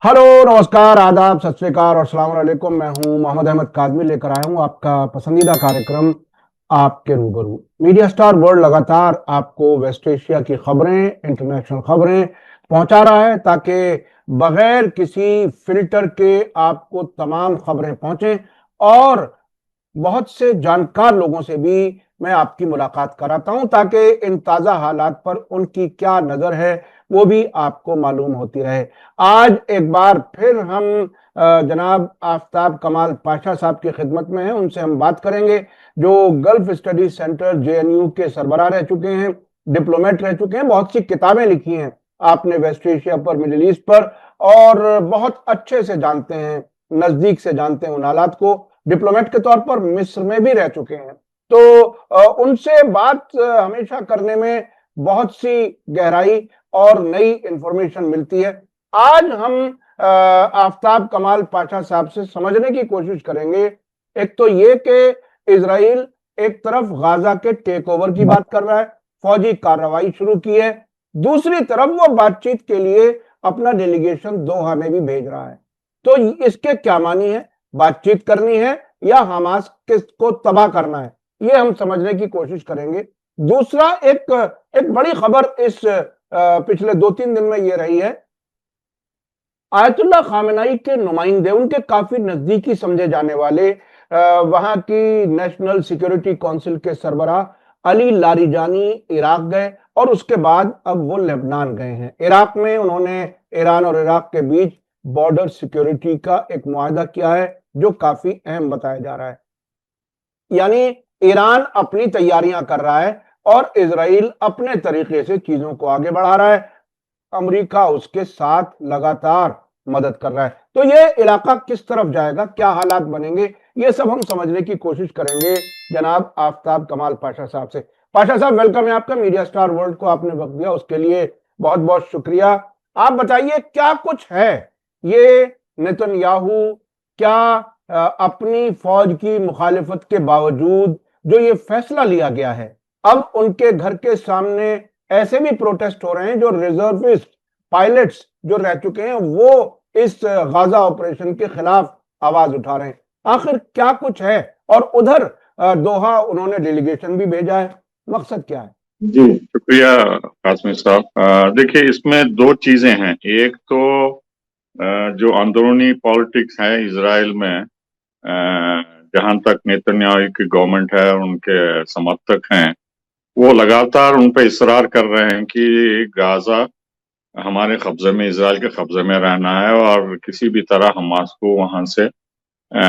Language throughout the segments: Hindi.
हेलो, नमस्कार, आदाब, सत श्री अकाल और सलाम अलैकुम। मैं हूं मोहम्मद अहमद कादमी, लेकर आया हूं आपका पसंदीदा कार्यक्रम आपके रूबरू। मीडिया स्टार वर्ल्ड लगातार आपको वेस्ट एशिया की खबरें, इंटरनेशनल खबरें पहुंचा रहा है ताकि बगैर किसी फिल्टर के आपको तमाम खबरें पहुंचे। और बहुत से जानकार लोगों से भी मैं आपकी मुलाकात कराता हूं ताकि इन ताज़ा हालात पर उनकी क्या नज़र है वो भी आपको मालूम होती रहे। आज एक बार फिर हम जनाब आफ्ताब कमाल पाशा साहब की खिदमत में हैं। उनसे हम बात करेंगे, जो गल्फ स्टडी सेंटर जेएनयू के सरबराह रह चुके हैं, डिप्लोमेट रह चुके हैं, बहुत सी किताबें लिखी हैं आपने वेस्ट एशिया पर, मिडिल ईस्ट पर, और बहुत अच्छे से जानते हैं, नजदीक से जानते हैं उन हालात को। डिप्लोमेट के तौर पर मिस्र में भी रह चुके हैं, तो उनसे बात हमेशा करने में बहुत सी गहराई और नई इंफॉर्मेशन मिलती है। आज हम आफ्ताब कमाल पाशा साहब से समझने की कोशिश करेंगे, एक तो ये कि इजराइल एक तरफ गाजा के टेक ओवर की बात कर रहा है, फौजी कार्रवाई शुरू की है, दूसरी तरफ वो बातचीत के लिए अपना डेलीगेशन दोहा में भी भेज रहा है। तो इसके क्या मानी है? बातचीत करनी है या हमास को तबाह करना है? ये हम समझने की कोशिश करेंगे। दूसरा, एक एक बड़ी खबर इस पिछले 2-3 दिन में ये रही है, आयतुल्लाह खामेनेई के नुमाइंदे, उनके काफी नजदीकी समझे जाने वाले वहां की नेशनल सिक्योरिटी काउंसिल के सरबराह अली लारिजानी इराक गए और उसके बाद अब वो लेबनान गए हैं। इराक में उन्होंने ईरान और इराक के बीच बॉर्डर सिक्योरिटी का एक मुआहदा किया है जो काफी अहम बताया जा रहा है। यानी ईरान अपनी तैयारियां कर रहा है और इजराइल अपने तरीके से चीजों को आगे बढ़ा रहा है। अमेरिका उसके साथ लगातार मदद कर रहा है। तो ये इलाका किस तरफ जाएगा, क्या हालात बनेंगे, ये सब हम समझने की कोशिश करेंगे जनाब आफ्ताब कमाल पाशा साहब से। पाशा साहब, वेलकम है आपका। मीडिया स्टार वर्ल्ड को आपने वक्त दिया, उसके लिए बहुत बहुत शुक्रिया। आप बताइए, क्या कुछ है ये नेतन्याहू, क्या अपनी फौज की मुखालिफत के बावजूद जो ये फैसला लिया गया है, अब उनके घर के सामने ऐसे भी प्रोटेस्ट हो रहे हैं, जो रिजर्विस्ट पायलट्स जो रह चुके हैं वो इस गाजा ऑपरेशन के खिलाफ आवाज उठा रहे हैं। आखिर क्या कुछ है? और उधर दोहा उन्होंने डेलीगेशन भी भेजा है, मकसद क्या है? जी, शुक्रिया कासमी साहब। देखिए, इसमें दो चीजें हैं। एक तो जो अंदरूनी पॉलिटिक्स है इजराइल में, जहां तक नेतन्याहू की गवर्नमेंट है और उनके समर्थक हैं, वो लगातार उन पर इसरार कर रहे हैं कि गाजा हमारे कब्जे में, इजराइल के कब्जे में रहना है और किसी भी तरह हमास को वहां से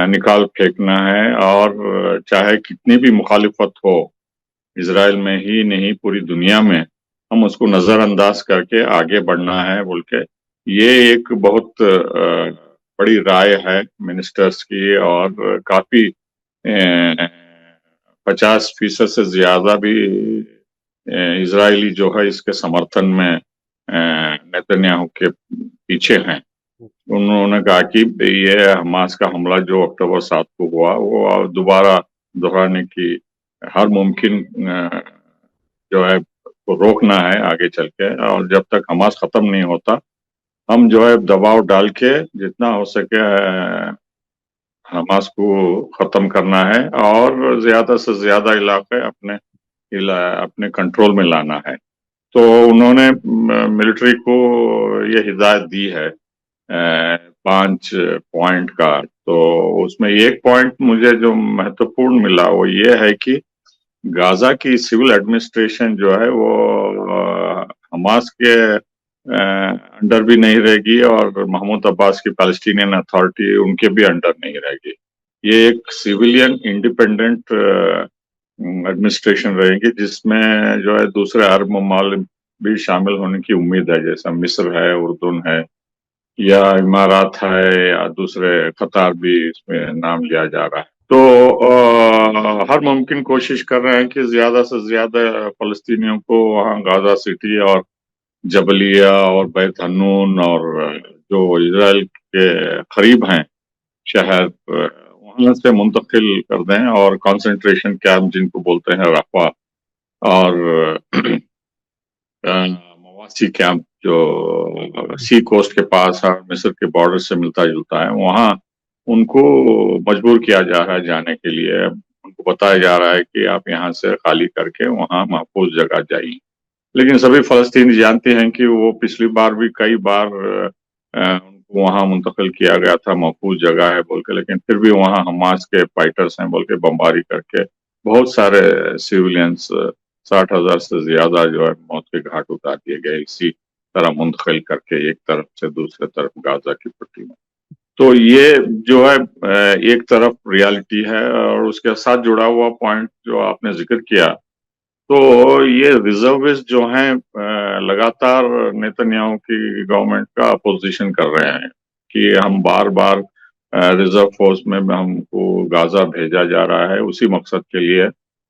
निकाल फेंकना है। और चाहे कितनी भी मुखालिफत हो, इजराइल में ही नहीं पूरी दुनिया में, हम उसको नजरअंदाज करके आगे बढ़ना है बोल के। ये एक बहुत बड़ी राय है मिनिस्टर्स की, और काफी 50% से ज्यादा भी इजरायली जो है इसके समर्थन में नेतन्याहू के पीछे हैं। उन्होंने कहा कि ये हमास का हमला जो अक्टूबर 7 को हुआ, वो दोबारा दोहराने की हर मुमकिन जो है को रोकना है आगे चल के। और जब तक हमास खत्म नहीं होता, हम जो है दबाव डाल के जितना हो सके हमास को खत्म करना है और ज्यादा से ज्यादा इलाके अपने कंट्रोल में लाना है। तो उन्होंने मिलिट्री को ये हिदायत दी है 5 पॉइंट का। तो उसमें एक पॉइंट मुझे जो महत्वपूर्ण मिला वो ये है कि गाजा की सिविल एडमिनिस्ट्रेशन जो है वो हमास के अंडर भी नहीं रहेगी और महमूद अब्बास की पैलेस्टीनियन अथॉरिटी उनके भी अंडर नहीं रहेगी। ये एक सिविलियन इंडिपेंडेंट एडमिनिस्ट्रेशन रहेगी, जिसमें जो है दूसरे अरब ममालिक भी शामिल होने की उम्मीद है, जैसा मिस्र है, उर्दून है, या इमारात है, या दूसरे कतार भी इसमें नाम लिया जा रहा है। तो हर मुमकिन कोशिश कर रहे हैं कि ज्यादा से ज्यादा फलस्तीनियों को वहाँ गाजा सिटी और जबलिया और बैत हन्नून और जो इजराइल के करीब हैं शहर, वहां से मुंतकिल कर दें, और कंसंट्रेशन कैंप जिनको बोलते हैं रफा, और मवासी कैंप जो सी कोस्ट के पास है, मिस्र के बॉर्डर से मिलता जुलता है, वहां उनको मजबूर किया जा रहा है जाने के लिए। उनको बताया जा रहा है कि आप यहाँ से खाली करके वहां महफूज जगह जाइए। लेकिन सभी फलस्तीनी जानते हैं कि वो पिछली बार भी कई बार उनको वहां मुंतकिल किया गया था, महफूज जगह है बोल के, लेकिन फिर भी वहां हमास के फाइटर्स हैं बोल के बमबारी करके बहुत सारे सिविलियंस, 60,000 से ज्यादा जो है मौत के घाट उतार दिए गए, इसी तरह मुंतकिल करके एक तरफ से दूसरे तरफ गाजा की पट्टी में। तो ये जो है एक तरफ रियलिटी है, और उसके साथ जुड़ा हुआ पॉइंट जो आपने जिक्र किया, तो ये रिजर्विस्ट जो हैं लगातार नेतन्याहू की गवर्नमेंट का अपोजिशन कर रहे हैं कि हम बार बार रिजर्व फोर्स में हमको गाजा भेजा जा रहा है, उसी मकसद के लिए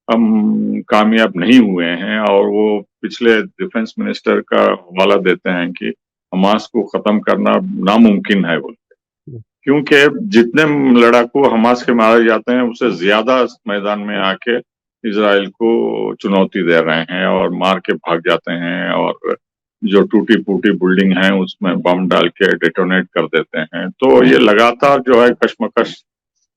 हम कामयाब नहीं हुए हैं। और वो पिछले डिफेंस मिनिस्टर का हवाला देते हैं कि हमास को खत्म करना नामुमकिन है बोल, क्योंकि जितने लड़ाकू हमास के मारे जाते हैं उससे ज्यादा मैदान में आके इजराइल को चुनौती दे रहे हैं और मार के भाग जाते हैं, और जो टूटी फूटी बिल्डिंग है उसमें बम डाल के डेटोनेट कर देते हैं। तो ये लगातार जो है कशमकश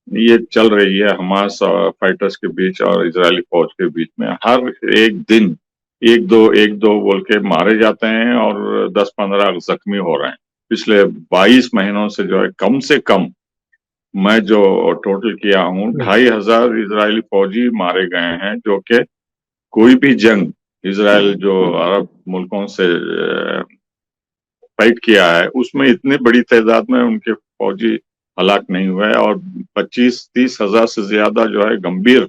ये चल रही है हमास और फाइटर्स के बीच और इजरायली फौज के बीच में। हर एक दिन एक दो बोल के मारे जाते हैं और 10-15 जख्मी हो रहे हैं। पिछले 22 महीनों से कम से कम मैं जो टोटल किया हूँ, 2,500 इजरायली फौजी मारे गए हैं, जो कि कोई भी जंग इजराइल जो अरब मुल्कों से फाइट किया है उसमें इतनी बड़ी तादाद में उनके फौजी हलाक नहीं हुए, और 25-30 हजार से ज्यादा जो है गंभीर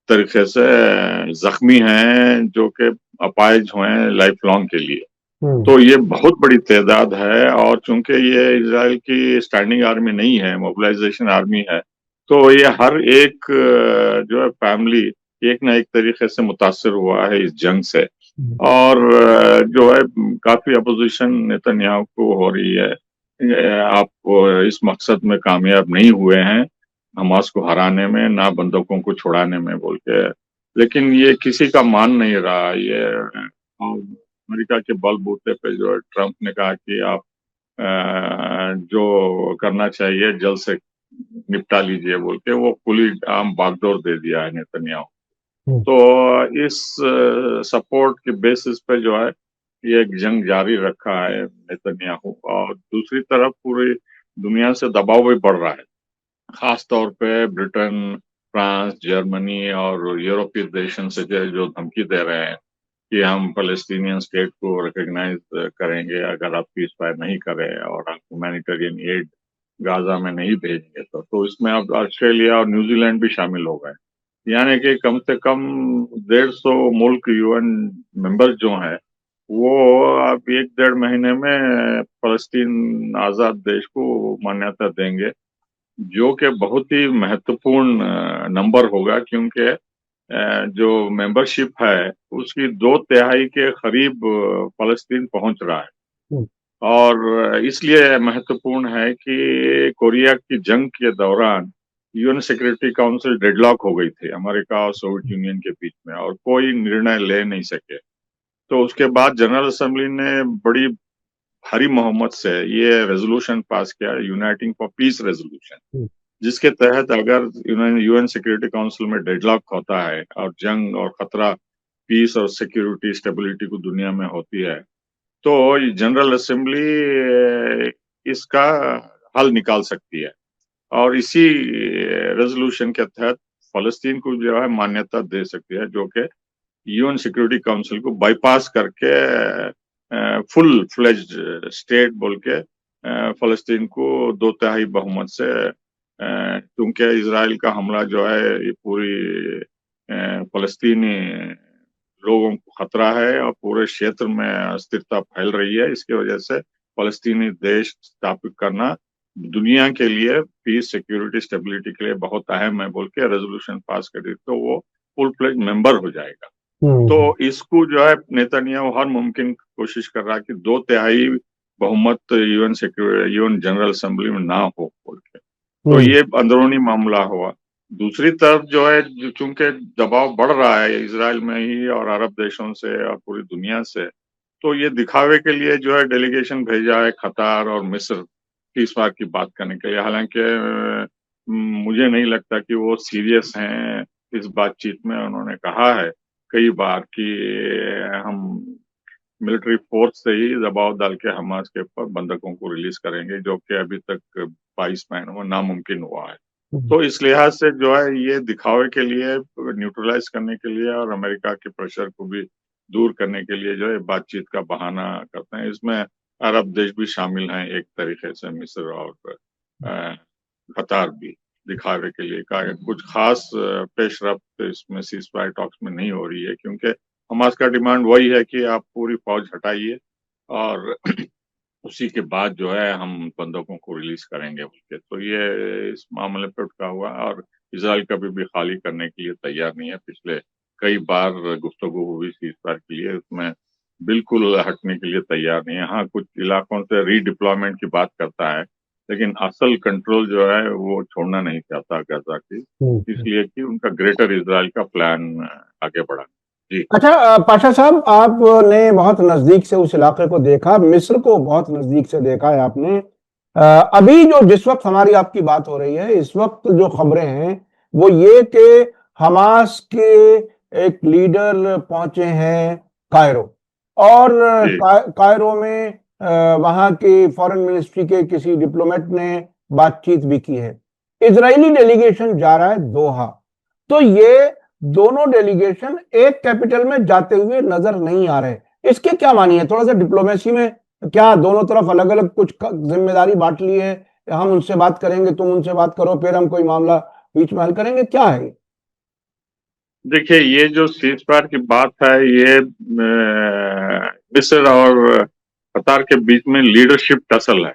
तरीके से जख्मी हैं, जो कि अपाहिज हुए हैं लाइफ लॉन्ग के लिए। तो ये बहुत बड़ी तादाद है, और चूंकि ये इजराइल की स्टैंडिंग आर्मी नहीं है, मोबिलाइजेशन आर्मी है, तो ये हर एक जो है फैमिली एक ना एक तरीके से मुतासर हुआ है इस जंग से। और जो है काफी अपोजिशन नेतन्याहू को हो रही है, आप इस मकसद में कामयाब नहीं हुए हैं हमास को हराने में, ना बंदूकों को छुड़ाने में बोल के। लेकिन ये किसी का मान नहीं रहा। ये अमेरिका के बलबूते पे जो है ट्रंप ने कहा कि आप जो करना चाहिए जल्द से निपटा लीजिए बोल के, वो खुली आम बागडोर दे दिया है नेतन्याहू। तो इस सपोर्ट के बेसिस पे जो है ये एक जंग जारी रखा है नेतन्याहू, और दूसरी तरफ पूरी दुनिया से दबाव भी बढ़ रहा है, खास तौर पे ब्रिटेन, फ्रांस, जर्मनी और यूरोपीय देशों से जो धमकी दे रहे हैं कि हम फलस्तीनियन स्टेट को रिकॉग्नाइज करेंगे अगर आप पीस फायर नहीं करें और आप ह्यूमैनिटेरियन एड गाजा में नहीं भेजेंगे। तो इसमें अब ऑस्ट्रेलिया और न्यूजीलैंड भी शामिल हो गए, यानी कि कम से कम 150 मुल्क यूएन मेंबर जो हैं वो अब 1-1.5 महीने में फलस्तीन आजाद देश को मान्यता देंगे, जो कि बहुत ही महत्वपूर्ण नंबर होगा, क्योंकि जो मेंबरशिप है उसकी 2/3 के करीब फलस्तीन पहुंच रहा है। और इसलिए महत्वपूर्ण है कि कोरिया की जंग के दौरान यूएन सिक्योरिटी काउंसिल डेडलॉक हो गई थी अमेरिका और सोवियत यूनियन के बीच में, और कोई निर्णय ले नहीं सके। तो उसके बाद जनरल असेंबली ने बड़ी भारी मोहम्मत से ये रेजोल्यूशन पास किया, यूनाइटिंग फॉर पीस रेजोल्यूशन, जिसके तहत अगर यूएन सिक्योरिटी काउंसिल में डेडलॉक होता है और जंग और खतरा पीस और सिक्योरिटी स्टेबिलिटी को दुनिया में होती है, तो जनरल असेंबली इसका हल निकाल सकती है, और इसी रेजोल्यूशन के तहत फलस्तीन को जो है मान्यता दे सकती है, जो कि यूएन सिक्योरिटी काउंसिल को बाईपास करके फुल फ्लेज्ड स्टेट बोल के फलस्तीन को 2/3 बहुमत से, क्योंकि इजराइल का हमला जो है ये पूरी फलस्तीनी लोगों को खतरा है और पूरे क्षेत्र में अस्थिरता फैल रही है। इसकी वजह से फलस्तीनी देश स्थापित करना दुनिया के लिए पीस, सिक्योरिटी, स्टेबिलिटी के लिए बहुत अहम है बोल के रेजोल्यूशन पास कर दी, तो वो फुल फ्लेज मेंबर हो जाएगा। तो इसको जो है नेतन्याहू हर मुमकिन कोशिश कर रहा है कि 2/3 बहुमत यूएन जनरल असेंबली में ना हो बोल के। तो ये अंदरूनी मामला हुआ। दूसरी तरफ जो है, चूंकि दबाव बढ़ रहा है इजराइल में ही और अरब देशों से और पूरी दुनिया से, तो ये दिखावे के लिए जो है डेलीगेशन भेजा है कतार और मिस्र की इस बार की बात करने के लिए। हालांकि मुझे नहीं लगता कि वो सीरियस हैं इस बातचीत में। उन्होंने कहा है कई बार कि हम मिलिट्री फोर्स से ही दबाव डाल के हमास के ऊपर बंधकों को रिलीज करेंगे, जो कि अभी तक 22 महीनों में नामुमकिन हुआ है। तो इस लिहाज से जो है ये दिखावे के लिए, न्यूट्रलाइज करने के लिए और अमेरिका के प्रेशर को भी दूर करने के लिए जो है बातचीत का बहाना करते हैं। इसमें अरब देश भी शामिल हैं एक तरीके से, मिस्र और कतार भी दिखावे के लिए का कुछ खास पेशरफ्त इसमें सीज फायर टॉक्स में नहीं हो रही है, क्योंकि हमास का डिमांड वही है कि आप पूरी फौज हटाइए और उसी के बाद जो है हम बंदूकों को रिलीज करेंगे बोलके। तो ये इस मामले पे उठा हुआ है और इसराइल कभी भी खाली करने के लिए तैयार नहीं है। पिछले कई बार गुफ्तगू हुई सीज फायर के लिए, उसमें बिल्कुल हटने के लिए तैयार नहीं है। हाँ, कुछ इलाकों से रीडिप्लॉयमेंट की बात करता है, लेकिन असल कंट्रोल जो है वो छोड़ना नहीं चाहता गाजा की, इसलिए कि उनका ग्रेटर इसराइल का प्लान आगे बढ़ा। जी अच्छा, पाशा साहब, आपने बहुत नजदीक से उस इलाके को देखा, मिस्र को बहुत नजदीक से देखा है आपने। अभी जो जिस वक्त हमारी आपकी बात हो रही है, इस वक्त जो खबरें हैं वो ये कि हमास के एक लीडर पहुंचे हैं कायरो, और जी कायरो में वहां के फॉरेन मिनिस्ट्री के किसी डिप्लोमेट ने बातचीत भी की है। इजरायली डेलीगेशन जा रहा है दोहा। तो ये दोनों डेलीगेशन एक कैपिटल में जाते हुए नजर नहीं आ रहे, इसके क्या मानिए? थोड़ा सा डिप्लोमेसी में क्या दोनों तरफ अलग अलग कुछ जिम्मेदारी बांट ली है? हम उनसे बात करेंगे, तुम उनसे बात करो, फिर हम कोई मामला बीच में हल करेंगे, क्या है? देखिए, ये जो सीज फायर की बात है, ये मिस्र और कतार के बीच में लीडरशिप टसल है।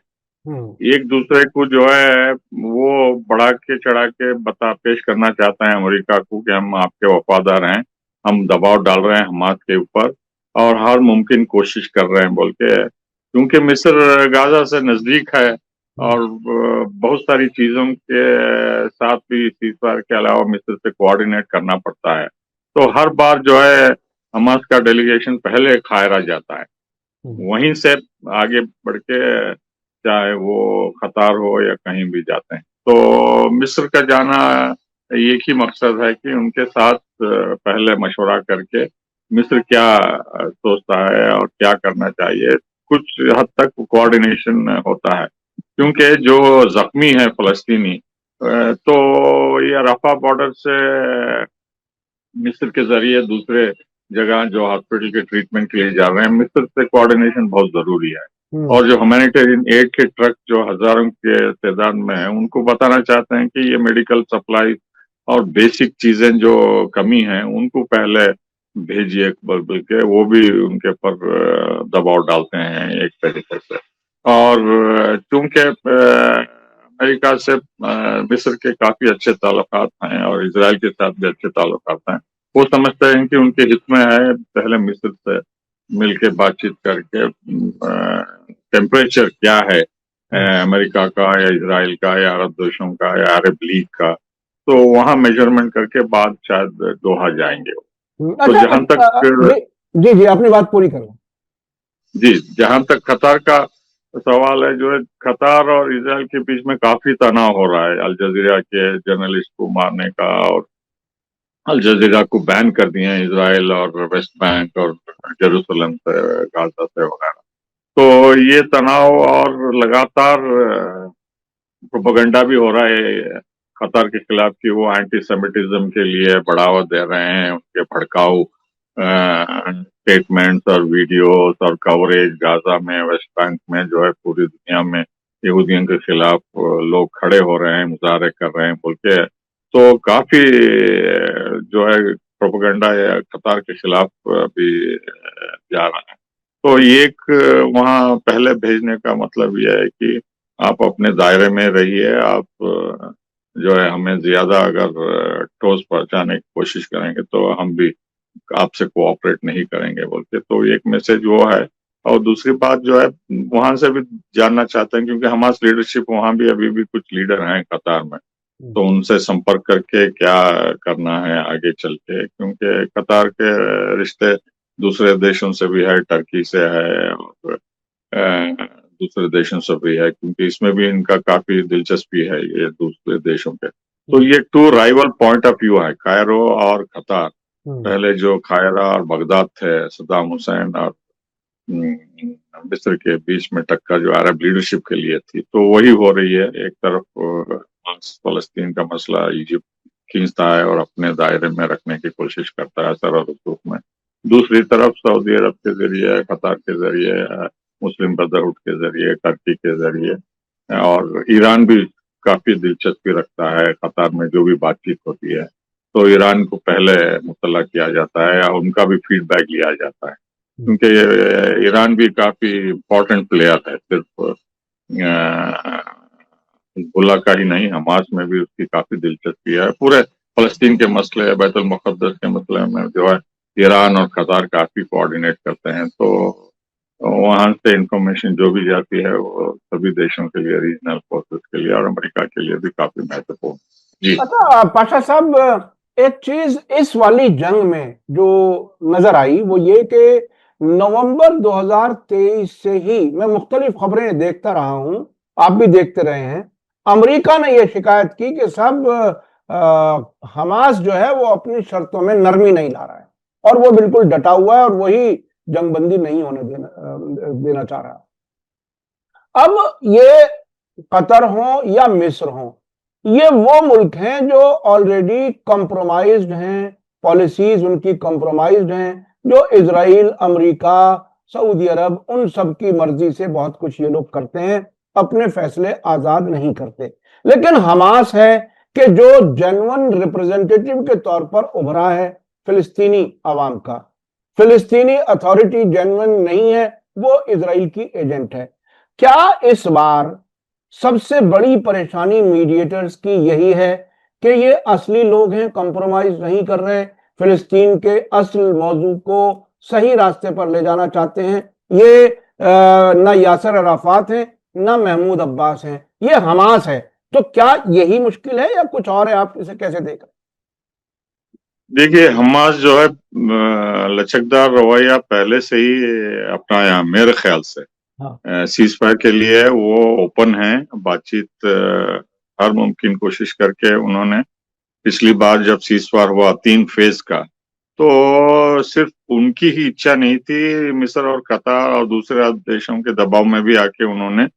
एक दूसरे को जो है वो बढ़ा के चढ़ा के बता पेश करना चाहते हैं अमेरिका को कि हम आपके वफादार हैं, हम दबाव डाल रहे हैं हमास के ऊपर और हर मुमकिन कोशिश कर रहे हैं बोल के। क्योंकि मिस्र गाजा से नजदीक है और बहुत सारी चीजों के साथ भी सीज फायर के अलावा मिस्र से कोऑर्डिनेट करना पड़ता है। तो हर बार जो है हमास का डेलीगेशन पहले कायरा जाता है, वहीं से आगे बढ़ के चाहे वो कतार हो या कहीं भी जाते हैं। तो मिस्र का जाना एक ही मकसद है कि उनके साथ पहले मशवरा करके मिस्र क्या सोचता है और क्या करना चाहिए, कुछ हद तक कोऑर्डिनेशन होता है। क्योंकि जो जख्मी है फलस्तीनी, तो ये रफा बॉर्डर से मिस्र के जरिए दूसरे जगह जो हॉस्पिटल के ट्रीटमेंट के लिए जा रहे हैं, मिस्र से कोऑर्डिनेशन बहुत जरूरी है। और जो ह्यूमैनिटेरियन एड के ट्रक जो हजारों के तादाद में है, उनको बताना चाहते हैं कि ये मेडिकल सप्लाई और बेसिक चीजें जो कमी है उनको पहले भेजिए बोल के वो भी उनके ऊपर दबाव डालते हैं एक तरीके से। और चूंकि अमेरिका से मिस्र के काफी अच्छे ताल्लुकात हैं और इसराइल के साथ भी अच्छे ताल्लुकात हैं, वो समझते हैं कि उनके हित में है पहले मिस्र से मिलके बातचीत करके टेम्परेचर क्या है अमेरिका का या इसराइल का या अरब देशों का या अरब लीग का, तो वहां मेजरमेंट करके बाद शायद दोहा जाएंगे। तो अच्छा, जहां तक जी जी, अपनी बात पूरी करो। जी, जहां तक कतार का सवाल है, जो है कतार और इसराइल के बीच में काफी तनाव हो रहा है। अल जजीरा के जर्नलिस्ट को मारने का और अल जजीरा को बैन कर दिए हैं इसराइल और वेस्ट बैंक और जेरूसलम से, गाजा से वगैरह। तो ये तनाव और लगातार प्रोपेगेंडा भी हो रहा है कतार के खिलाफ कि वो एंटी सेमिटिज्म के लिए बढ़ावा दे रहे हैं, उनके भड़काऊ स्टेटमेंट्स और वीडियोस और कवरेज गाजा में, वेस्ट बैंक में जो है पूरी दुनिया में यहूदियों के खिलाफ लोग खड़े हो रहे हैं, मुजाहरे कर रहे हैं बोल के। तो काफी जो है प्रोपेगेंडा कतार के खिलाफ भी जा रहा है। तो एक वहां पहले भेजने का मतलब यह है कि आप अपने दायरे में रहिए, आप जो है हमें ज्यादा अगर ठोस पहुंचाने की कोशिश करेंगे तो हम भी आपसे कोऑपरेट नहीं करेंगे बोल के। तो एक मैसेज वो है। और दूसरी बात जो है वहां से भी जानना चाहते हैं, क्योंकि हमास लीडरशिप वहां भी अभी भी कुछ लीडर हैं कतार में, तो उनसे संपर्क करके क्या करना है आगे चल के, क्योंकि कतार के रिश्ते दूसरे देशों से भी है, टर्की से है और दूसरे देशों से भी है, क्योंकि इसमें भी इनका काफी दिलचस्पी है ये दूसरे देशों के। तो ये two rival point of view है, कायरो और कतार। पहले जो कायरा और बगदाद थे, सद्दाम हुसैन और मिस्र के बीच में टक्कर जो अरब लीडरशिप के लिए थी, तो वही हो रही है। एक तरफ फलस्तीन का मसला इजिप्ट खींचता है और अपने दायरे में रखने की कोशिश करता है सरहद रूप में। दूसरी तरफ सऊदी अरब के जरिए, कतार के जरिए, मुस्लिम ब्रदरहुड के जरिए, टर्की के जरिए, और ईरान भी काफी दिलचस्पी रखता है कतार में जो भी बातचीत होती है। तो ईरान को पहले मुतल्ला किया जाता है या उनका भी फीडबैक लिया जाता है, क्योंकि ईरान भी काफी इम्पोर्टेंट प्लेयर है, सिर्फ हिजबुल्लाह का ही नहीं, हमास में भी उसकी काफी दिलचस्पी है। पूरे फलस्तीन के मसले, बैतुल मुक़द्दस के मसले में जो है ईरान और कतार काफी कोऑर्डिनेट करते हैं। तो वहां से इंफॉर्मेशन जो भी जाती है वो सभी देशों के लिए, रीजनल फोर्सेस के लिए और अमेरिका के लिए भी काफी महत्वपूर्ण। जी अच्छा पाशा साहब, एक चीज इस वाली जंग में जो नजर आई वो ये कि नवंबर 2023 से ही मैं मुख्तलिफ खबरें देखता रहा हूं, आप भी देखते रहे हैं, अमेरिका ने यह शिकायत की कि सब हमास जो है वो अपनी शर्तों में नरमी नहीं ला रहा है और वो बिल्कुल डटा हुआ है और वही जंगबंदी नहीं होने देना चाह रहा। अब ये कतर हो या मिस्र हो, ये वो मुल्क हैं जो ऑलरेडी कॉम्प्रोमाइज्ड हैं, पॉलिसीज उनकी कॉम्प्रोमाइज्ड हैं, जो इजराइल, अमेरिका, सऊदी अरब, उन सब की मर्जी से बहुत कुछ ये लोग करते हैं, अपने फैसले आजाद नहीं करते। लेकिन हमास है कि जो जेन्युइन रिप्रेजेंटेटिव के तौर पर उभरा है फिलिस्तीनी अवाम का, फिलिस्तीनी अथॉरिटी जेन्युइन नहीं है, वो इजराइल की एजेंट है। क्या इस बार सबसे बड़ी परेशानी मीडिएटर्स की यही है कि ये असली लोग हैं, कॉम्प्रोमाइज नहीं कर रहे, फिलिस्तीन के असल मौजू को सही रास्ते पर ले जाना चाहते हैं? ये ना यासर अराफात हैं, ना महमूद अब्बास हैं, ये हमास है। तो क्या यही मुश्किल है या कुछ और है? आप इसे कैसे देख रहे? देखिए, हमास जो है लचकदार रवैया पहले से ही अपनाया मेरे ख्याल से। हाँ। सीज फायर के लिए वो ओपन है, बातचीत हर मुमकिन कोशिश करके उन्होंने। पिछली बार जब सीज फायर हुआ 3 फेज का, तो सिर्फ उनकी ही इच्छा नहीं थी, मिस्र और कतार और दूसरे देशों के दबाव में भी आके उन्होंने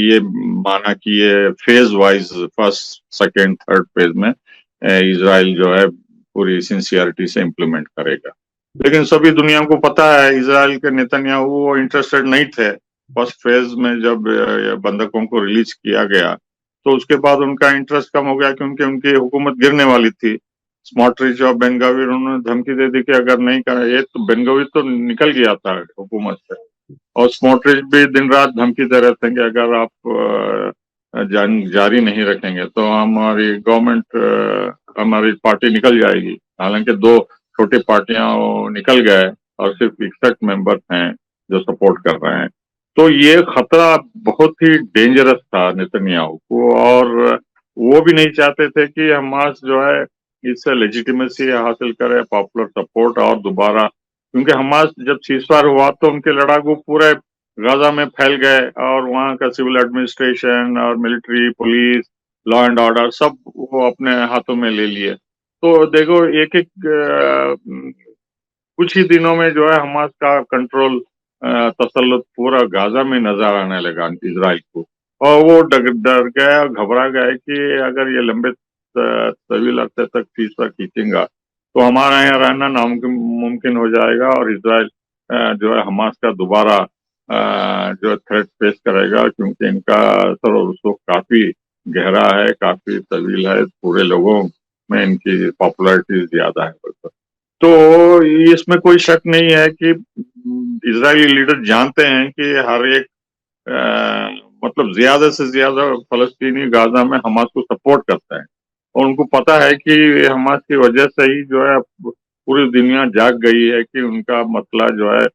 ये माना कि ये phase wise, first, second, third phase में इजराइल जो है पूरी सिंसियरिटी से इम्प्लीमेंट करेगा। लेकिन सभी दुनिया को पता है इजराइल के नेतन्याहू वो इंटरेस्टेड नहीं थे। फर्स्ट फेज में जब बंधकों को रिलीज किया गया, तो उसके बाद उनका इंटरेस्ट कम हो गया, क्योंकि उनकी हुकूमत गिरने वाली थी। स्मोट्रिच और बेन-गवीर उन्होंने धमकी दे दी कि अगर नहीं करा ये, तो बेन-गवीर तो निकल गया था हुकूमत से, और स्मोट्रिच भी दिन रात धमकी दे रहे थे कि अगर आप जारी नहीं रखेंगे तो हमारी गवर्नमेंट, हमारी पार्टी निकल जाएगी। हालांकि 2 छोटी पार्टियां निकल गए और सिर्फ 61 मेंबर्स हैं जो सपोर्ट कर रहे हैं। तो ये खतरा बहुत ही डेंजरस था नेतन्याहू को, और वो भी नहीं चाहते थे कि हमास जो है इससे लेजिटिमेसी हासिल करे, पॉपुलर सपोर्ट, और दोबारा, क्योंकि हमास जब सीजफायर हुआ तो उनके लड़ाकू पूरे गाजा में फैल गए और वहां का सिविल एडमिनिस्ट्रेशन और military, police, law and order सब वो अपने हाथों में ले लिए। तो देखो, एक एक कुछ ही दिनों में जो है हमास का कंट्रोल, तसल्लुत पूरा गाजा में नजर आने लगा इजराइल को, और वो डर गए और घबरा गए कि अगर ये लंबे तवील अरसे तक सीजफायर खींचेगा तो हमारा यहाँ रहना नामुमकिन हो जाएगा, और इजराइल जो है हमास का दोबारा जो थ्रेट फेस करेगा, क्योंकि इनका असर और रसूख काफी गहरा है, काफी तवील है, पूरे लोगों में इनकी पॉपुलैरिटी ज्यादा है। तो इसमें कोई शक नहीं है कि इजरायली लीडर जानते हैं कि हर एक मतलब ज्यादा से ज्यादा फलस्तीनी गाजा में हमास को सपोर्ट करता है, और उनको पता है कि हमास की वजह से ही जो है पूरी दुनिया जाग गई है कि उनका मसला जो है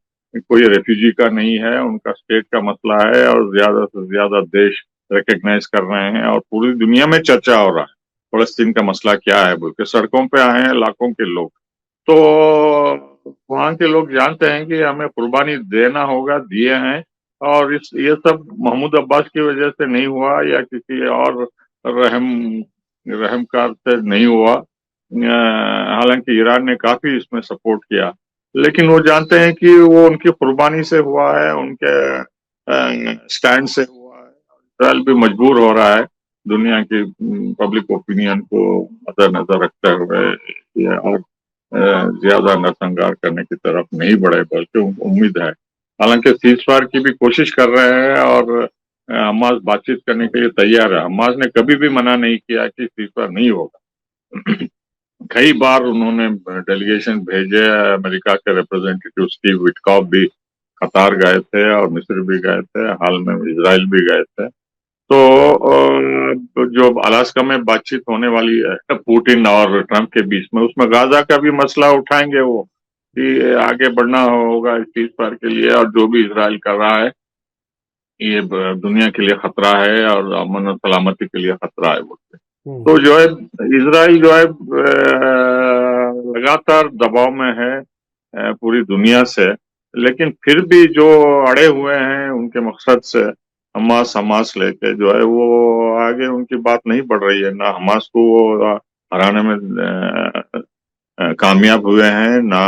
कोई रेफ्यूजी का नहीं है, उनका स्टेट का मसला है, और ज्यादा से ज्यादा देश रिकग्नाइज कर रहे हैं और पूरी दुनिया में चर्चा हो रहा है फलस्तीन का मसला क्या है बोल के। सड़कों पे आए हैं लाखों के लोग। तो वहाँ के लोग जानते हैं कि हमें कुर्बानी देना होगा, दिए हैं, और ये सब महमूद अब्बास की वजह से नहीं हुआ या किसी और रहम रहमकार से नहीं हुआ। हालांकि ईरान ने काफी इसमें सपोर्ट किया, लेकिन वो जानते हैं कि वो उनकी कुर्बानी से हुआ है, उनके स्टैंड से हुआ है। इसराइल भी मजबूर हो रहा है दुनिया की पब्लिक ओपिनियन को मद्देनजर रखते हुए ये और ज्यादा नरसंहार करने की तरफ नहीं बढ़े, बल्कि उम्मीद है। हालांकि सीजफायर की भी कोशिश कर रहे हैं और हमास बातचीत करने के लिए तैयार है। हमास ने कभी भी मना नहीं किया कि सीजफायर नहीं होगा। कई बार उन्होंने डेलीगेशन भेजे, अमेरिका के रिप्रेजेंटेटिव स्टीव विटकॉफ भी कतार गए थे और मिस्र भी गए थे, हाल में इजराइल भी गए थे। तो जो अलास्का में बातचीत होने वाली है पुतिन और ट्रंप के बीच में, उसमें गाजा का भी मसला उठाएंगे वो कि आगे बढ़ना होगा इस चीज पर के लिए, और जो भी इजराइल कर रहा है ये दुनिया के लिए खतरा है और अमन और सलामती के लिए खतरा है बोलते। तो जो है इजराइल जो है लगातार दबाव में है पूरी दुनिया से, लेकिन फिर भी जो अड़े हुए हैं उनके मकसद से, हमास हमास लेके जो है वो आगे उनकी बात नहीं बढ़ रही है। ना हमास को वो हराने में कामयाब हुए हैं, ना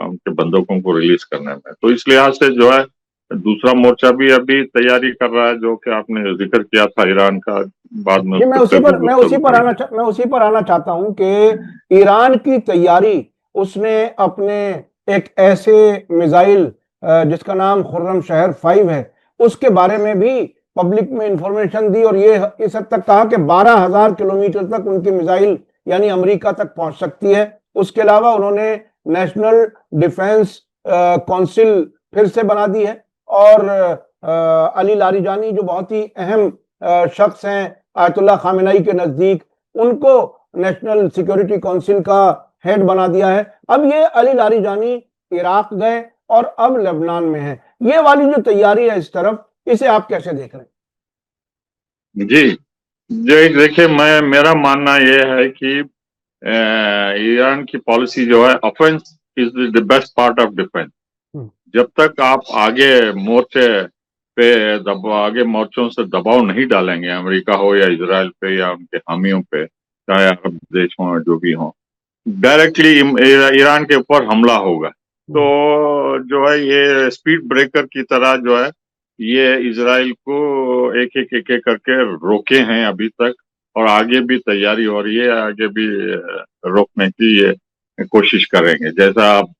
उनके बंदूकों को रिलीज करने में। तो इस लिहाज से जो है दूसरा मोर्चा भी अभी तैयारी कर रहा है, जो कि आपने जिक्र किया था ईरान का, बाद में जी, उस पर भी मैं उसी पर आना चाहता हूं कि ईरान की तैयारी, उसने अपने एक ऐसे मिसाइल जिसका नाम खुर्रम शहर 5 है, उसके बारे में भी पब्लिक में इंफॉर्मेशन दी और ये इस हद तक कहा कि 12,000 किलोमीटर तक उनकी मिसाइल यानी अमेरिका तक पहुंच सकती है। उसके अलावा उन्होंने नेशनल डिफेंस काउंसिल फिर से बना दी है और अली लारिजानी जो बहुत ही अहम शख्स हैं आयतुल्लाह खामेनेई के नजदीक, उनको नेशनल सिक्योरिटी काउंसिल का हेड बना दिया है। अब ये अली लारिजानी इराक गए और अब लेबनान में है। ये वाली जो तैयारी है इस तरफ, इसे आप कैसे देख रहे हैं? जी देखिए, मेरा मानना यह है कि ईरान की पॉलिसी जो है, offence is the best part of defence. जब तक आप आगे मोर्चों से दबाव नहीं डालेंगे, अमेरिका हो या इजराइल पे या उनके हामियों पे, चाहे अरब देश हो जो भी हो, डायरेक्टली ईरान के ऊपर हमला होगा। तो जो है ये स्पीड ब्रेकर की तरह जो है ये इजराइल को एक एक करके रोके हैं अभी तक, और आगे भी तैयारी हो रही है, आगे भी रोकने की ये कोशिश करेंगे। जैसा अब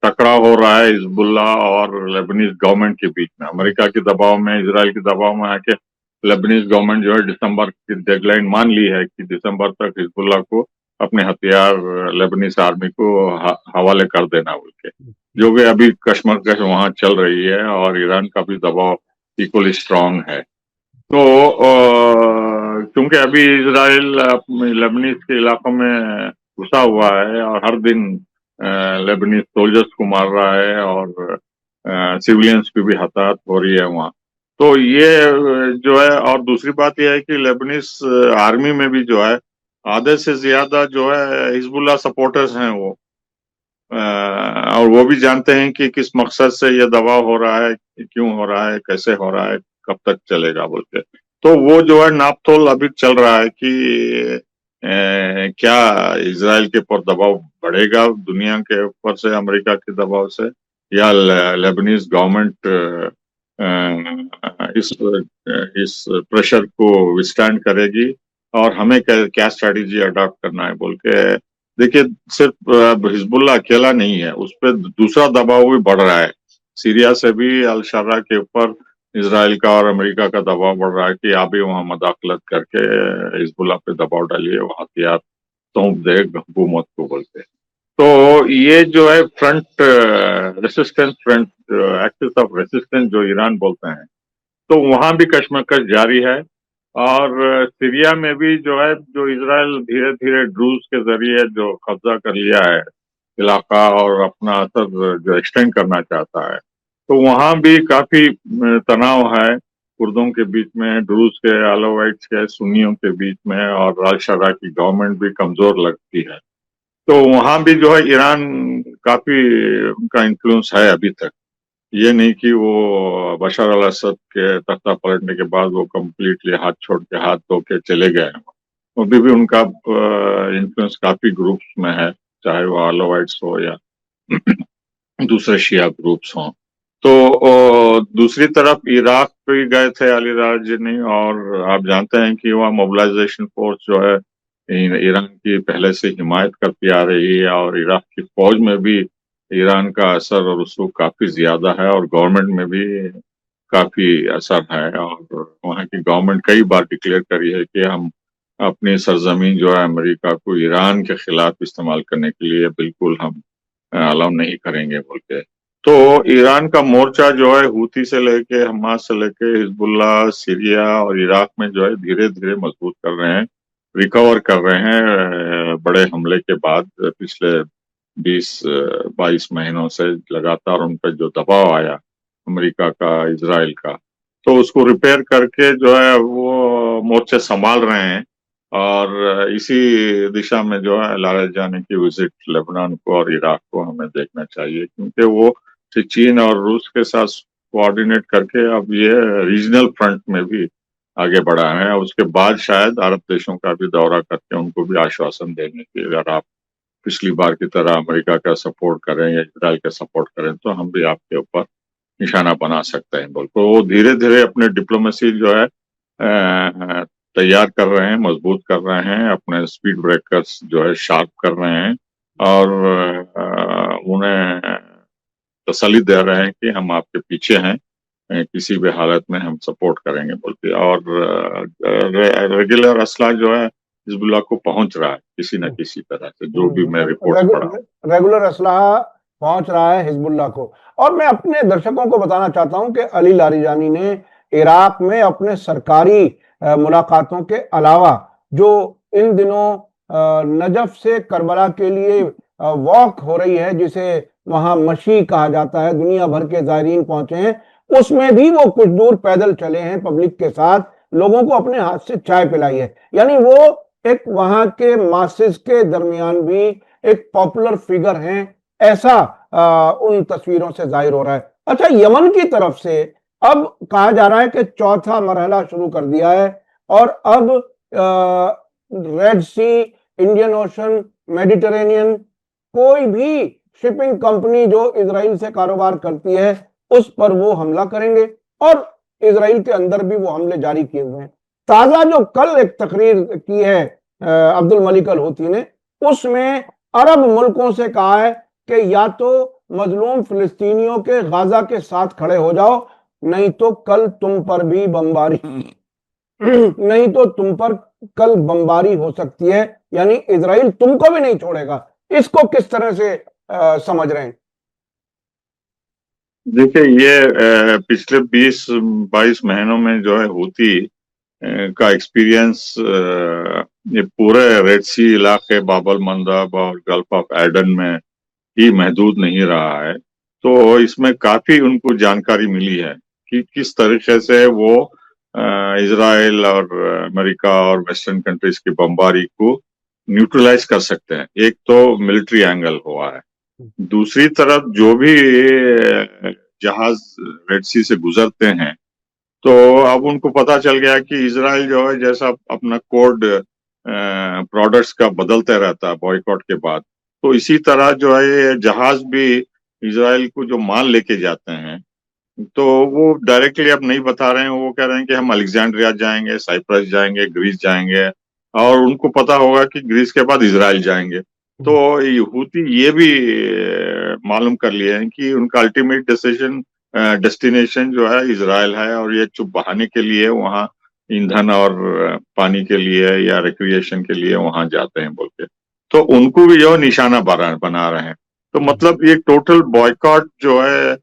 टकराव हो रहा है हिजबुल्ला और लेबनीज गवर्नमेंट के बीच में, अमेरिका के दबाव में, इजराइल के दबाव में आके लेबनीज गवर्नमेंट जो है दिसंबर की डेडलाइन मान ली है कि दिसंबर तक हिजबुल्ला को अपने हथियार लेबनीज आर्मी को हवाले कर देना बोल के, जो कि अभी कश्मकश वहां चल रही है, और ईरान का भी दबाव इक्वली स्ट्रांग है। तो क्योंकि अभी इसराइल लेबनीज के इलाकों में घुसा हुआ है और हर दिन लेबनीज सोल्जर्स को मार रहा है, और सिविलियंस की भी हताहत हो रही है वहाँ। तो ये जो है, और दूसरी बात यह है कि लेबनीज आर्मी में भी जो है आधे से ज्यादा जो है हिजबुल्ला सपोर्टर्स हैं वो, और वो भी जानते हैं कि किस मकसद से ये दबाव हो रहा है, क्यों हो रहा है, कैसे हो रहा है, कब तक चलेगा बोल के। तो वो जो है नापतोल अभी चल रहा है कि क्या इजराइल के ऊपर दबाव बढ़ेगा दुनिया के ऊपर से, अमेरिका के दबाव से, या लेबनीज गवर्नमेंट इस प्रेशर को विस्टैंड करेगी, और हमें क्या स्ट्रेटेजी अडॉप्ट करना है बोल के। देखिए, सिर्फ हिजबुल्ला अकेला नहीं है, उस पर दूसरा दबाव भी बढ़ रहा है। सीरिया से भी अल शर्रा के ऊपर इसराइल का और अमेरिका का दबाव बढ़ रहा है कि आप भी वहां मदाखलत करके हिजबुल्ला पे दबाव डालिए, वो हथियार सौंप दे हुकूमत को बोलते। तो ये जो है front resistance, front axis of resistance जो ईरान बोलते हैं, तो वहां भी कशमकश जारी है। और सीरिया में भी जो है, जो इजराइल धीरे धीरे ड्रूज के जरिए जो कब्जा कर लिया है इलाका और अपना असर जो एक्सटेंड करना चाहता है, तो वहां भी काफी तनाव है कुर्दों के बीच में, ड्रूज के, अलावाइट्स के, सुन्नियों के बीच में, और अल शर्रा की गवर्नमेंट भी कमजोर लगती है। तो वहां भी जो है ईरान काफी उनका इन्फ्लुएंस है अभी तक। ये नहीं कि वो बशर अल असद के तख्ता पलटने के बाद वो कम्प्लीटली हाथ छोड़ के हाथ धो के चले गए हैं। अभी भी उनका इन्फ्लुएंस काफी ग्रुप्स में है, चाहे वो अलावाइट्स हो या दूसरे शिया ग्रुप्स हों। तो दूसरी तरफ इराक भी गए थे अली राजनी, और आप जानते हैं कि वहाँ मोबिलाइजेशन फोर्स जो है ईरान की पहले से हिमायत करती आ रही है, और इराक की फौज में भी ईरान का असर और रसूख काफी ज्यादा है, और गवर्नमेंट में भी काफी असर है। और वहाँ की गवर्नमेंट कई बार डिक्लेयर करी है कि हम अपनी सरजमीन जो है अमेरिका को ईरान के खिलाफ इस्तेमाल करने के लिए बिल्कुल हम अलाउ नहीं करेंगे बोल के। तो ईरान का मोर्चा जो है हूती से लेके हमास से लेके हिजबुल्ला, सीरिया और इराक में जो है धीरे धीरे मजबूत कर रहे हैं, रिकवर कर रहे हैं बड़े हमले के बाद। पिछले 20-22 महीनों से लगातार उन पर जो दबाव आया अमेरिका का, इजराइल का, तो उसको रिपेयर करके जो है वो मोर्चे संभाल रहे हैं। और इसी दिशा में जो है लारेजानी की विजिट लेबनान को और इराक को हमें देखना चाहिए, क्योंकि वो चीन और रूस के साथ कोऑर्डिनेट करके अब ये रीजनल फ्रंट में भी आगे बढ़ा है। उसके बाद शायद अरब देशों का भी दौरा करके उनको भी आश्वासन देंगे कि अगर आप पिछली बार की तरह अमेरिका का सपोर्ट करें या इजराइल का सपोर्ट करें तो हम भी आपके ऊपर निशाना बना सकते हैं बोल। तो वो धीरे धीरे अपने डिप्लोमेसी जो है तैयार कर रहे हैं, मजबूत कर रहे हैं, अपने स्पीड ब्रेकर्स जो है शार्प कर रहे हैं, और उन्हें तसल्ली दे रहे हैं कि हम आपके पीछे हैं, किसी भी हालत में हम सपोर्ट करेंगे बोल के। और रेगुलर असला जो है हिजबुल्लाह को पहुंच रहा है किसी न किसी तरह से, जो भी मैं रिपोर्ट्स पढ़ा हूं। रेगुलर असलाह पहुंच रहा है हिजबुल्लाह को। और मैं अपने दर्शकों को बताना चाहता हूं कि अली लारिजानी ने इराक में अपने सरकारी मुलाकातों के अलावा जो इन दिनों नजफ से करबला के लिए वॉक हो रही है, जिसे वहां मशी कहा जाता है, दुनिया भर के जायरीन पहुंचे हैं, उसमें भी वो कुछ दूर पैदल चले हैं, पब्लिक के साथ लोगों को अपने हाथ से चाय पिलाई है। यानी वो एक वहां के मासेस के दरमियान भी एक पॉपुलर फिगर हैं, ऐसा उन तस्वीरों से जाहिर हो रहा है। अच्छा, यमन की तरफ से अब कहा जा रहा है कि चौथा मरहला शुरू कर दिया है, और अब रेड सी, इंडियन ओशन, मेडिटेरेनियन, कोई भी शिपिंग कंपनी जो इजराइल से कारोबार करती है उस पर वो हमला करेंगे, और इजराइल के अंदर भी वो हमले जारी किए हुए हैं। ताजा जो कल एक तकरीर की है अब्दुल मलिक अल हूती ने, उसमें अरब मुल्कों से कहा है कि या तो मजलूम फिलिस्तीनियों के गाजा के साथ खड़े हो जाओ, नहीं तो कल तुम पर भी बमबारी नहीं तो तुम पर कल बमबारी हो सकती है, यानी इजराइल तुमको भी नहीं छोड़ेगा। इसको किस तरह से समझ रहे हैं? देखिए, ये पिछले 20-22 महीनों में जो है हूती का एक्सपीरियंस ये पूरे रेड सी इलाके, बाबल मंदब और गल्फ ऑफ एडन में ही महदूद नहीं रहा है। तो इसमें काफी उनको जानकारी मिली है कि किस तरीके से वो इजराइल और अमेरिका और वेस्टर्न कंट्रीज की बमबारी को न्यूट्रलाइज कर सकते हैं। एक तो मिलिट्री एंगल हुआ है, दूसरी तरफ जो भी जहाज रेड सी से गुजरते हैं, तो अब उनको पता चल गया कि इजराइल जो है जैसा अपना कोड प्रोडक्ट्स का बदलते रहता है बॉयकॉट के बाद, तो इसी तरह जो है ये जहाज भी इजराइल को जो माल लेके जाते हैं, तो वो डायरेक्टली अब नहीं बता रहे हैं। वो कह रहे हैं कि हम अलेक्जेंड्रिया जाएंगे, साइप्रस जाएंगे, ग्रीस जाएंगे, और उनको पता होगा कि ग्रीस के बाद इजराइल जाएंगे। तो हूती ये भी मालूम कर लिए हैं कि उनका अल्टीमेट डेस्टिनेशन जो है इजराइल है, और ये चुप बहाने के लिए वहाँ ईंधन और पानी के लिए या रिक्रिएशन के लिए वहां जाते हैं बोल के। तो उनको भी जो निशाना बना रहे हैं। तो मतलब ये टोटल बॉयकॉट जो है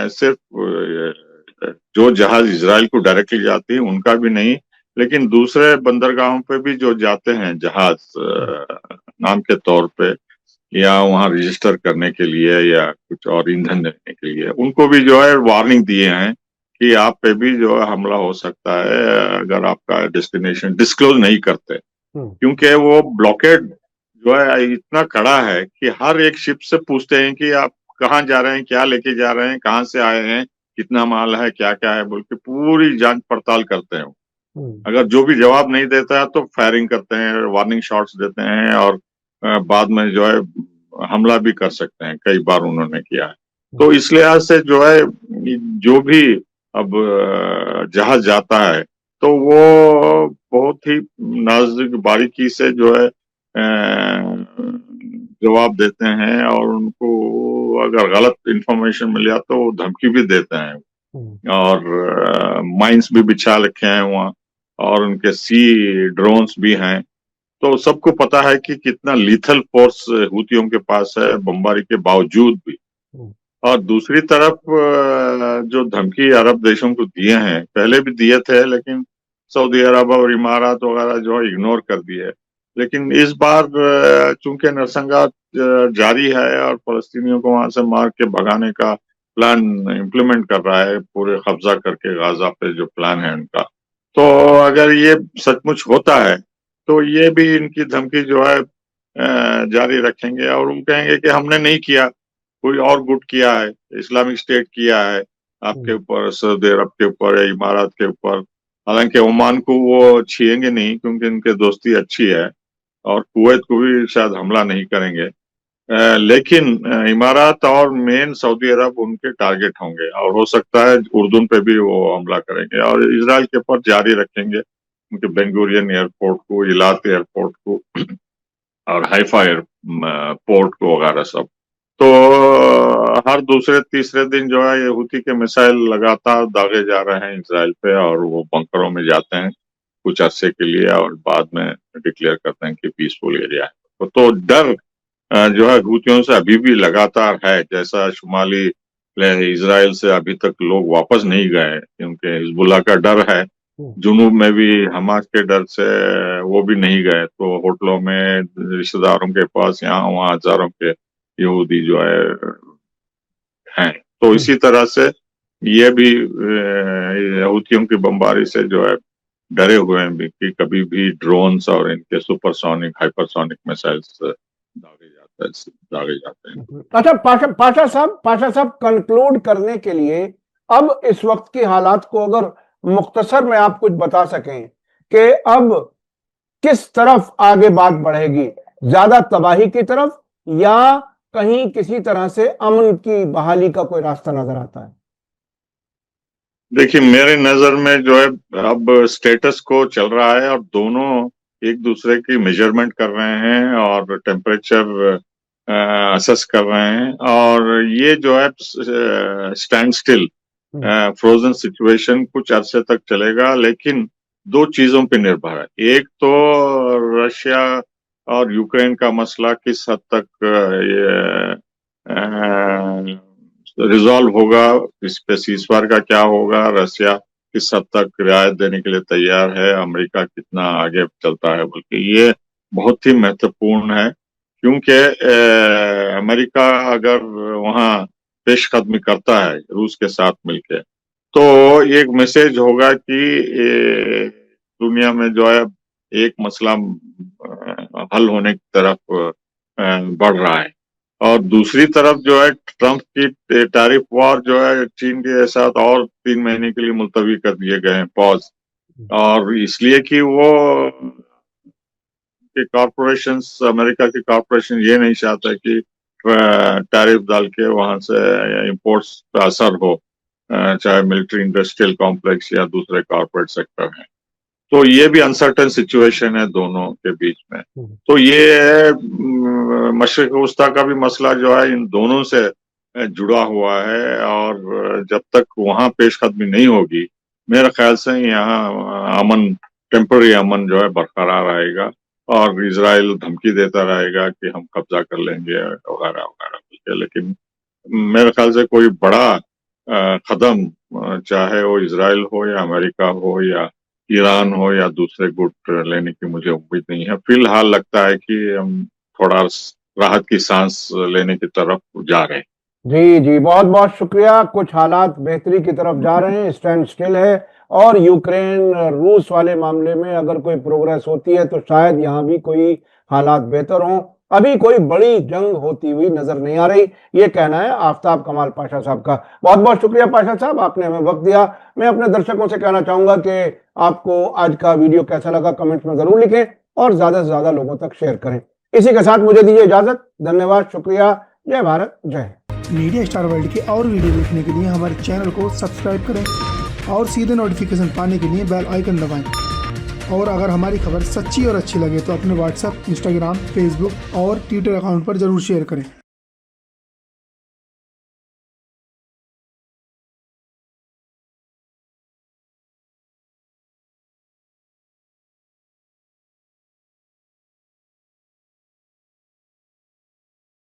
सिर्फ जो जहाज इजराइल को डायरेक्टली जाती है उनका भी नहीं, लेकिन दूसरे बंदरगाहों पे भी जो जाते हैं जहाज नाम के तौर पे, या वहां रजिस्टर करने के लिए या कुछ और ईंधन देने के लिए, उनको भी जो है वार्निंग दिए हैं कि आप पे भी जो है हमला हो सकता है अगर आपका डेस्टिनेशन डिस्क्लोज नहीं करते, क्योंकि वो ब्लॉकेड जो है इतना कड़ा है कि हर एक शिप से पूछते हैं कि आप कहाँ जा रहे हैं, क्या लेके जा रहे हैं, कहाँ से आए हैं, कितना माल है, क्या क्या है, बोल के पूरी जांच पड़ताल करते हैं। अगर जो भी जवाब नहीं देता है तो फायरिंग करते हैं, वार्निंग शॉट्स देते हैं, और बाद में जो है हमला भी कर सकते हैं। कई बार उन्होंने किया है। तो इस लिहाज से जो है जो भी अब जहाज जाता है तो वो बहुत ही नाजुक बारीकी से जो है जवाब देते हैं, और उनको अगर गलत इंफॉर्मेशन मिल जाए तो वो धमकी भी देते हैं। और माइंस भी बिछा रखे हैं वहाँ, और उनके सी ड्रोन्स भी हैं। तो सबको पता है कि कितना लीथल फोर्स हूतियों के पास है बमबारी के बावजूद भी। और दूसरी तरफ जो धमकी अरब देशों को दिए हैं, पहले भी दिए थे, लेकिन सऊदी अरब और इमारात वगैरह जो है इग्नोर कर दिए। लेकिन इस बार चूंकि नरसंहार जारी है और फलस्तीनियों को वहां से मार के भगाने का प्लान इम्प्लीमेंट कर रहा है, पूरे कब्जा करके गाजा पे जो प्लान है उनका, तो अगर ये सचमुच होता है तो ये भी इनकी धमकी जो है जारी रखेंगे, और वो कहेंगे कि हमने नहीं किया, कोई और गुट किया है, इस्लामिक स्टेट किया है आपके ऊपर, सऊदी अरब के ऊपर या इमारात के ऊपर। हालांकि ओमान को वो छीएंगे नहीं क्योंकि उनके दोस्ती अच्छी है, और कुवैत को भी शायद हमला नहीं करेंगे। लेकिन इमारात और मेन सऊदी अरब उनके टारगेट होंगे, और हो सकता है उर्दून पे भी वो हमला करेंगे, और इसराइल के ऊपर जारी रखेंगे उनके बेंगुरियन एयरपोर्ट को, इलात एयरपोर्ट को, और हाइफा एयरपोर्ट को वगैरह सब। तो हर दूसरे तीसरे दिन जो है ये हुती के मिसाइल लगातार दागे जा रहे हैं इसराइल पे, और वो बंकरों में जाते हैं कुछ अरसे के लिए, और बाद में डिक्लेयर करते हैं कि पीसफुल एरिया है। तो डर जो है हुतियों से अभी भी लगातार है। जैसा शुमाली इसराइल से अभी तक लोग वापस नहीं गए क्योंकि हिजबुल्लाह का डर है, जुनूब में भी हमास के डर से वो भी नहीं गए। तो होटलों में, रिश्तेदारों के पास, यहाँ वहाँ हजारों के यहूदी जो है हैं। तो इसी तरह से ये भी हूथियों की बमबारी से जो है डरे हुए हैं भी कि कभी भी ड्रोन्स और इनके सुपरसोनिक हाइपरसोनिक मिसाइल्स दागे जाते हैं। अच्छा, पाशा साहब कंक्लूड करने के लिए अब इस वक्त की हालात को अगर मुख्तसर में आप कुछ बता सकें कि अब किस तरफ आगे बात बढ़ेगी, ज्यादा तबाही की तरफ या कहीं किसी तरह से अमन की बहाली का कोई रास्ता नजर आता है? देखिए, मेरे नजर में जो है अब स्टेटस को चल रहा है, और दोनों एक दूसरे की मेजरमेंट कर रहे हैं और टेम्परेचर असेस कर रहे हैं, और ये जो है स्टैंड स्टिल फ्रोजन सिचुएशन कुछ अरसे तक चलेगा। लेकिन दो चीजों पे निर्भर है। एक तो रशिया और यूक्रेन का मसला किस हद तक रिजॉल्व होगा, इस पे सीजफायर का क्या होगा, रशिया किस हद तक रियायत देने के लिए तैयार है, अमेरिका कितना आगे चलता है, बल्कि ये बहुत ही महत्वपूर्ण है। क्योंकि अमेरिका अगर वहाँ पेशकदमी करता है रूस के साथ मिलकर, तो एक मैसेज होगा कि दुनिया में जो है एक मसला हल होने की तरफ बढ़ रहा है। और दूसरी तरफ जो है ट्रंप की टैरिफ वॉर जो है चीन के साथ और 3 महीने के लिए मुलतवी कर दिए गए हैं, पॉज। और इसलिए कि वो कि कॉरपोरेशन, अमेरिका के कॉरपोरेशन ये नहीं चाहता कि टैरिफ डाल के वहां से इंपोर्ट्स पे असर हो, चाहे मिलिट्री इंडस्ट्रियल कॉम्प्लेक्स या दूसरे कॉरपोरेट सेक्टर हैं। तो ये भी अनसर्टेन सिचुएशन है दोनों के बीच में। तो ये मशरिक वस्ता का भी मसला जो है इन दोनों से जुड़ा हुआ है, और जब तक वहां पेशकदमी नहीं होगी, मेरे ख्याल से यहाँ अमन, टेम्पररी अमन जो है बरकरार रहेगा, और इजराइल धमकी देता रहेगा कि हम कब्जा कर लेंगे वगैरह वगैरह। लेकिन मेरे ख्याल से कोई बड़ा कदम, चाहे वो इजराइल हो या अमेरिका हो या ईरान हो या दूसरे गुट, लेने की मुझे उम्मीद नहीं है। फिलहाल लगता है कि हम थोड़ा राहत की सांस लेने की तरफ जा रहे हैं। जी जी, बहुत बहुत शुक्रिया। कुछ हालात बेहतरी की तरफ जा रहे हैं, स्टैंड स्टिल है, और यूक्रेन रूस वाले मामले में अगर कोई प्रोग्रेस होती है तो शायद यहाँ भी कोई हालात बेहतर हों। अभी कोई बड़ी जंग होती हुई नजर नहीं आ रही। ये कहना है आफ्ताब कमाल पाशा साहब का। बहुत बहुत शुक्रिया पाशा साहब, आपने हमें वक्त दिया। मैं अपने दर्शकों से कहना चाहूंगा कि आपको आज का वीडियो कैसा लगा कमेंट्स में जरूर लिखें और ज्यादा से ज्यादा लोगों तक शेयर करें। इसी के साथ मुझे दीजिए इजाजत। धन्यवाद, शुक्रिया, जय भारत, जय हिंद। मीडिया स्टार वर्ल्ड के और वीडियो देखने के लिए हमारे चैनल को सब्सक्राइब करें और सीधे नोटिफिकेशन पाने के लिए बेल आइकन दबाएं। और अगर हमारी खबर सच्ची और अच्छी लगे तो अपने व्हाट्सएप, इंस्टाग्राम, फेसबुक और ट्विटर अकाउंट पर जरूर शेयर करें।